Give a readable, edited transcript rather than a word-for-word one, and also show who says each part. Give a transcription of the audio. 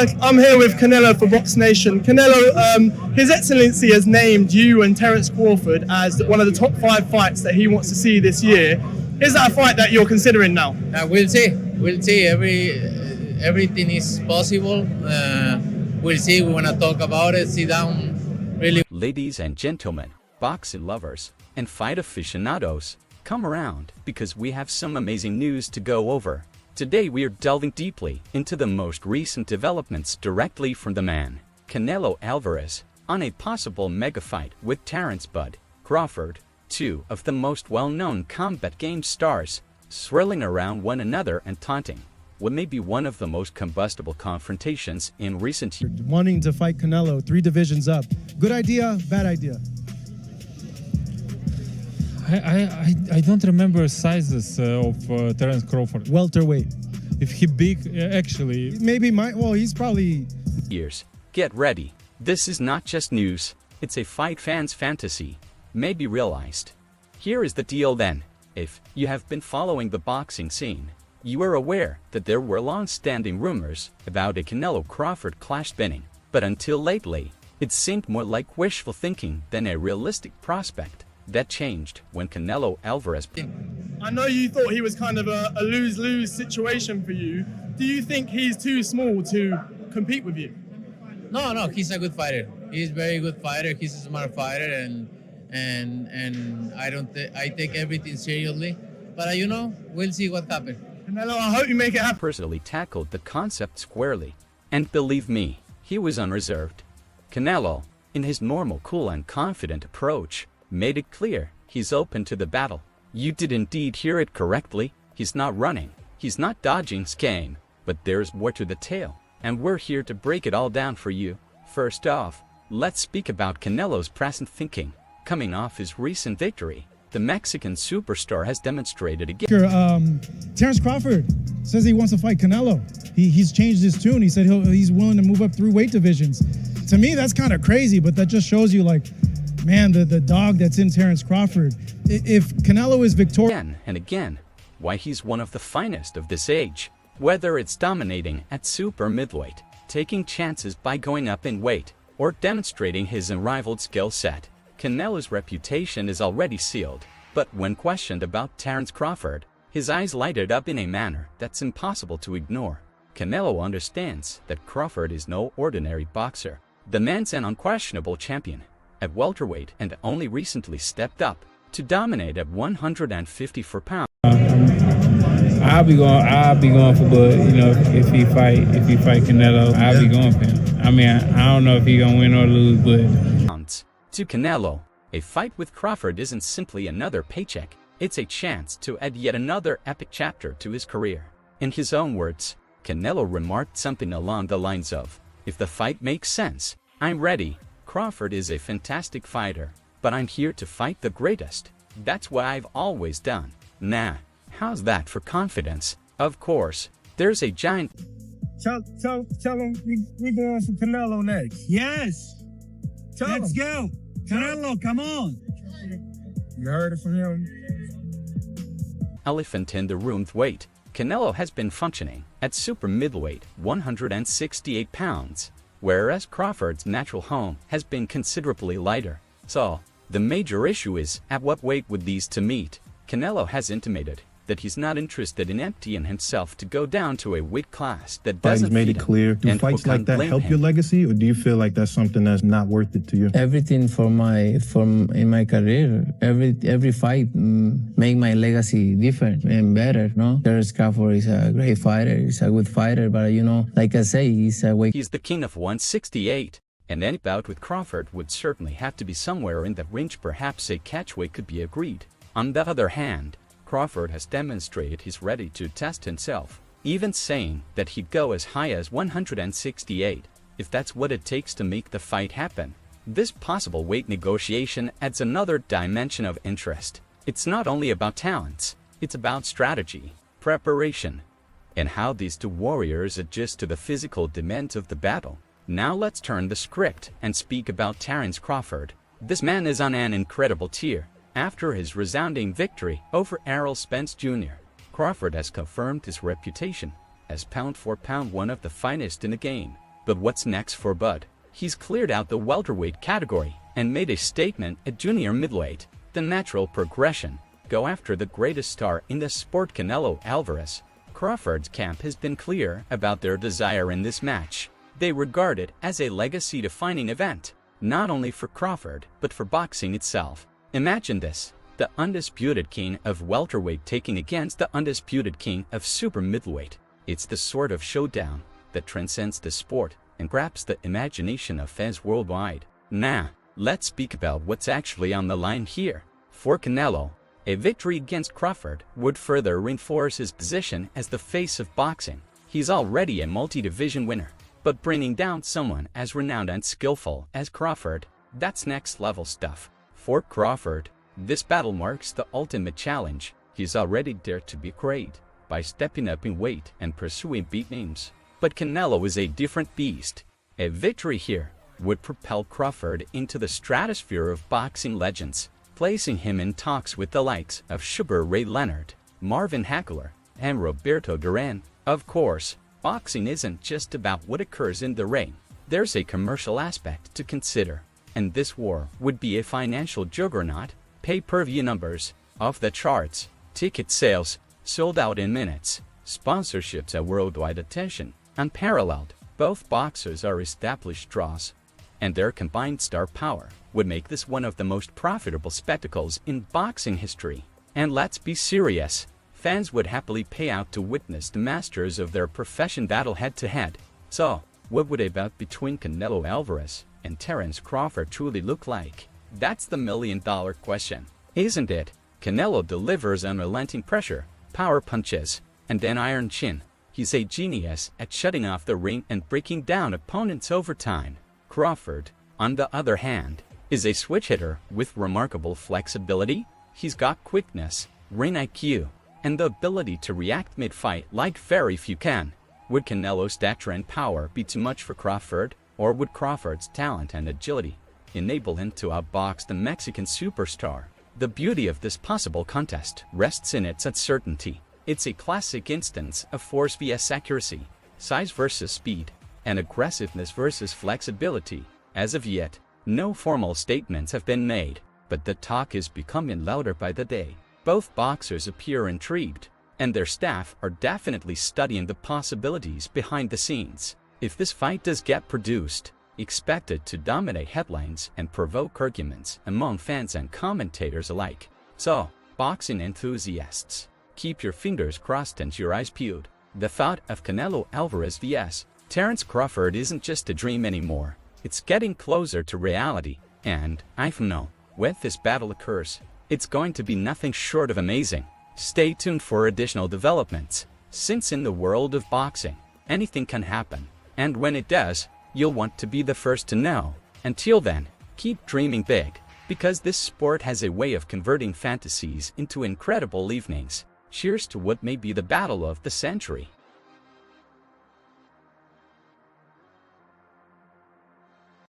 Speaker 1: I'm here with Canelo for BoxNation. Canelo, His Excellency has named you and Terence Crawford as one of the top 5 fights that he wants to see this year. Is that a fight that you're considering now?
Speaker 2: We'll see. We'll see. Everything is possible. We'll see. We want to talk about it. Sit down. Really.
Speaker 3: Ladies and gentlemen, boxing lovers, and fight aficionados, come around because we have some amazing news to go over. Today we are delving deeply into the most recent developments directly from the man, Canelo Alvarez, on a possible mega fight with Terence "Bud" Crawford, two of the most well-known combat game stars, swirling around one another and taunting what may be one of the most combustible confrontations in recent years.
Speaker 4: Wanting to fight Canelo 3 divisions up. Good idea, bad idea?
Speaker 5: I don't remember sizes of Terence Crawford.
Speaker 4: Welterweight.
Speaker 5: If he big, actually.
Speaker 4: Maybe he's probably...
Speaker 3: Years. Get ready. This is not just news. It's a fight fan's fantasy. May be realized. Here is the deal then. If you have been following the boxing scene, you are aware that there were long-standing rumors about a Canelo Crawford clash spinning. But until lately, it seemed more like wishful thinking than a realistic prospect. That changed when Canelo Alvarez...
Speaker 1: I know you thought he was kind of a lose-lose situation for you. Do you think he's too small to compete with you?
Speaker 2: No, he's a good fighter. He's a very good fighter. He's a smart fighter, and I take everything seriously. But we'll see what happens.
Speaker 1: Canelo, I hope you make it happen.
Speaker 3: Personally tackled the concept squarely, and believe me, he was unreserved. Canelo, in his normal cool and confident approach, made it clear he's open to the battle. You did indeed hear it correctly. He's not running, he's not dodging game, but there's more to the tale, and we're here to break it all down for you. First off, let's speak about Canelo's present thinking. Coming off his recent victory, the Mexican superstar has demonstrated again.
Speaker 4: Terence Crawford says he wants to fight Canelo. He's changed his tune. He said he's willing to move up 3 weight divisions. To me, that's kind of crazy, but that just shows you, like, man, the dog that's in Terence Crawford. If Canelo is victorious...
Speaker 3: Again and again, why he's one of the finest of this age. Whether it's dominating at super middleweight, taking chances by going up in weight, or demonstrating his unrivaled skill set, Canelo's reputation is already sealed. But when questioned about Terence Crawford, his eyes lighted up in a manner that's impossible to ignore. Canelo understands that Crawford is no ordinary boxer. The man's an unquestionable champion at welterweight and only recently stepped up to dominate at 154 pounds.
Speaker 6: I'll be going for Bud. If he fight Canelo, I'll be going for him. I mean, I don't know if he's gonna win or lose, but
Speaker 3: to Canelo, a fight with Crawford isn't simply another paycheck. It's a chance to add yet another epic chapter to his career. In his own words, Canelo remarked something along the lines of, "If the fight makes sense, I'm ready. Crawford is a fantastic fighter, but I'm here to fight the greatest. That's what I've always done." Nah, how's that for confidence? Of course, there's a giant...
Speaker 7: Tell him we going for Canelo next.
Speaker 8: Yes. Let's go. Canelo, come on.
Speaker 7: You heard it from him.
Speaker 3: Elephant in the room weight. Canelo has been functioning at super middleweight 168 pounds, whereas Crawford's natural home has been considerably lighter. So, the major issue is, at what weight would these two meet? Canelo has intimated that he's not interested in emptying himself to go down to a weight class that doesn't
Speaker 9: He's made it clear. Do fights like that help your legacy, or do you feel like that's something that's not worth it to you?
Speaker 10: Everything in my career, every fight make my legacy different and better. No, Terence Crawford is a great fighter. He's a good fighter, but like I say, he's a weight.
Speaker 3: He's the king of 168, and any bout with Crawford would certainly have to be somewhere in that range. Perhaps a catchweight could be agreed. On the other hand, Crawford has demonstrated he's ready to test himself, even saying that he'd go as high as 168, if that's what it takes to make the fight happen. This possible weight negotiation adds another dimension of interest. It's not only about talents, it's about strategy, preparation, and how these two warriors adjust to the physical demands of the battle. Now let's turn the script and speak about Terence Crawford. This man is on an incredible tier. After his resounding victory over Errol Spence Jr., Crawford has confirmed his reputation as pound for pound one of the finest in the game. But what's next for Bud? He's cleared out the welterweight category and made a statement at junior middleweight. The natural progression: go after the greatest star in the sport, Canelo Alvarez. Crawford's camp has been clear about their desire in this match. They regard it as a legacy-defining event, not only for Crawford, but for boxing itself. Imagine this: the undisputed king of welterweight taking against the undisputed king of super middleweight. It's the sort of showdown that transcends the sport and grabs the imagination of fans worldwide. Now, let's speak about what's actually on the line here. For Canelo, a victory against Crawford would further reinforce his position as the face of boxing. He's already a multi-division winner, but bringing down someone as renowned and skillful as Crawford, that's next-level stuff. For Crawford, this battle marks the ultimate challenge. He's already dared to be great by stepping up in weight and pursuing big names. But Canelo is a different beast. A victory here would propel Crawford into the stratosphere of boxing legends, placing him in talks with the likes of Sugar Ray Leonard, Marvin Hagler, and Roberto Duran. Of course, boxing isn't just about what occurs in the ring. There's a commercial aspect to consider, and this war would be a financial juggernaut. Pay-per-view numbers off the charts, ticket sales sold out in minutes, sponsorships at worldwide attention, unparalleled. Both boxers are established draws, and their combined star power would make this one of the most profitable spectacles in boxing history. And let's be serious, fans would happily pay out to witness the masters of their profession battle head-to-head. So, what would a bout between Canelo Alvarez and Terence Crawford truly look like? That's the million-dollar question, isn't it? Canelo delivers unrelenting pressure, power punches, and an iron chin. He's a genius at shutting off the ring and breaking down opponents over time. Crawford, on the other hand, is a switch hitter with remarkable flexibility. He's got quickness, ring IQ, and the ability to react mid-fight like very few can. Would Canelo's stature and power be too much for Crawford, or would Crawford's talent and agility enable him to outbox the Mexican superstar? The beauty of this possible contest rests in its uncertainty. It's a classic instance of force vs accuracy, size versus speed, and aggressiveness versus flexibility. As of yet, no formal statements have been made, but the talk is becoming louder by the day. Both boxers appear intrigued, and their staff are definitely studying the possibilities behind the scenes. If this fight does get produced, expect it to dominate headlines and provoke arguments among fans and commentators alike. So, boxing enthusiasts, keep your fingers crossed and your eyes peeled. The thought of Canelo Alvarez vs. Terence Crawford isn't just a dream anymore. It's getting closer to reality, and I know when this battle occurs, it's going to be nothing short of amazing. Stay tuned for additional developments, since in the world of boxing, anything can happen, and when it does, you'll want to be the first to know. Until then, keep dreaming big, because this sport has a way of converting fantasies into incredible evenings. Cheers to what may be the battle of the century.